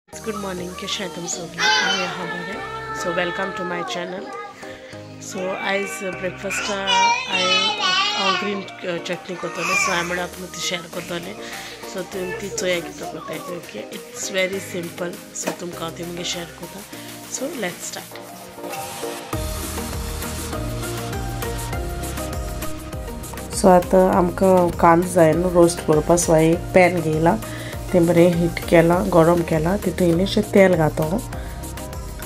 Good morning, कशे आहेत तुम सगळे? हांव यहाँ बरे. So welcome to my channel. So आयज ब्रेकफास्ट हांव ग्रीन चटणी करतलें. सो हांवें म्हणून ती शेअर करतलें. सो तुमी ती चोया कितें करता ते. Okay, it's very simple. So तुमकां हांव ती मुगे शेअर करता. So let's start. सो आतां आमकां कांदो जाय न्हू रोस्ट करपा. सो हांवें एक पॅन घेयला, ते बरें हीट केला, गरम केला. तितून इल्लेशें तेल घातो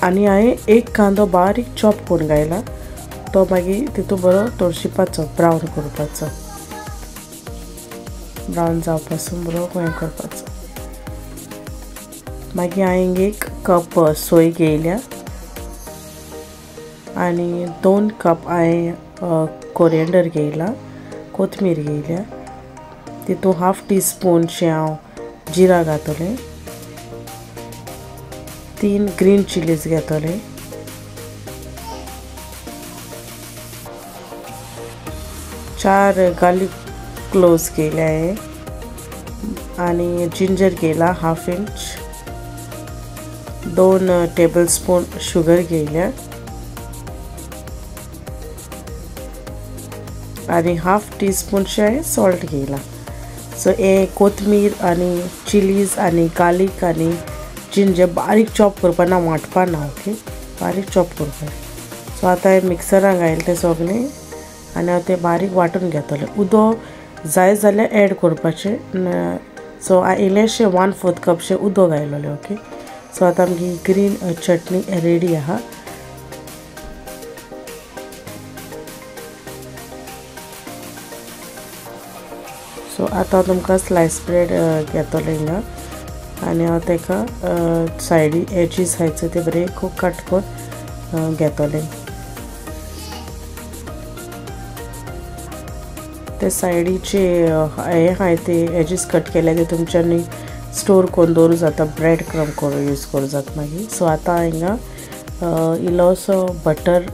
आनी हांवें एक कांदो बारीक चॉप करून घायला. तो मागीर तितून बरो तळशिपाचो, ब्रावन करपाचो. ब्रावन जावपासून बरो हें करपाचो. मागीर हांवें एक कप सोय घेयल्या आनी 2 कप हांवें कोरिएंडर घेयला, कोथमीर घेयल्या. तितून हाफ टीस्पूनशें हांव जिरा घातलें. 3 ग्रीन चिलीज घेतले. 4 गार्लिक क्लोव्स घेयले हांवें आनी जिंजर घेयला half inch. 2 tablespoon sugar घेयल्या आनी हाफ टीस्पूनशें हांवें सॉल्ट घेयला. सो हे कोथमीर आनी चिलीज आनी गार्लिक आनी जिंजर बारीक चॉप करपा ना, वांटपा ना. ओके, बारीक चॉप करपा. सो आतां हांवें मिक्सरान घायलें तें सगळें आनी हांव तें बारीक वांटून घेतलें. उदक जाय जाल्यार एड करपाचें. सो हांवें इल्लेशें 1/4 कपशें उदक घायलेलें. ओके, सो आतां आमची ग्रीन चटणी रेडी आहा. सो आतां तुमकां स्लायस ब्रेड घेतलें हिंगा आनी हांव तेका सायडी एजीस आहाय ते बरें खूब कट करून घेतलें. ते सायडीचे हे आहाय ते एजीस कट केले ते तुमच्यांनी स्टोर करून दवरूं जाता. ब्रेड क्रम करून यूज करूं जाता मागीर. सो आतां हिंगा इल्लोसो बटर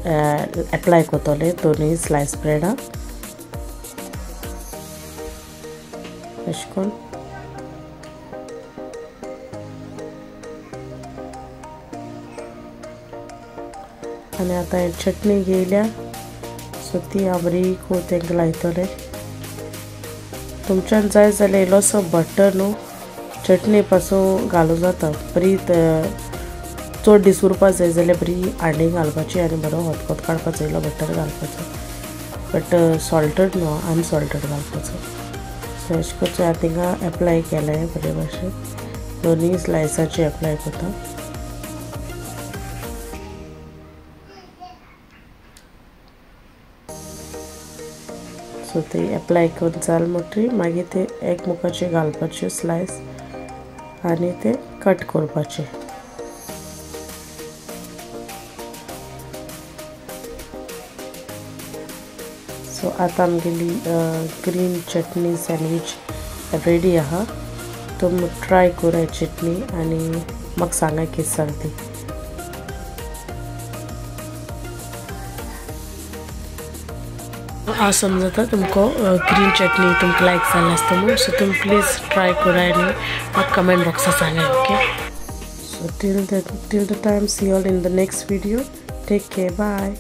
एप्लाय करतलें दोनूय स्लायस ब्रेडाक अशें करून. आनी आतां हांवें चटणी घेयल्या. सो ती हांव बरी खूब तेंका लायतलें. तुमच्यान जाय जाल्यार इल्लोसो बटर न्हू चटणी पासून घालूं जाता. बरी चड दीस उरपा जाय जाल्यार बरी हांडी घालपाची आनी बरो खतखतो काडपाचो. इल्लो बटर घालपाचो, बट सॉल्टड न्हू, अनसॉल्टड घालपाचो. सो अशें करून हांवें थिंगा एप्लाय केलें बरे भाशेन. दोनूय स्लायसाचे एप्लाय करता. सो ते एप्लाय करून जाल म्हणटरी मागीर ते एकमुखाचे घालपाचे स्लायस आनी ते कट करपाचे. सो आतां आमगेली ग्रीन चटणी सँडवीच रेडी आहा. तुमी ट्राय करा चटणी आनी म्हाका सांगा कितें सांगता. हांव समजता तुमकां ग्रीन चटणी तुमकां लायक जालें आसता म्हणून. सो तुमी प्लीज ट्राय करा आनी म्हाका कमेंट बॉक्सात सांगा. Okay, so till the time see all in the next video. Take care, bye.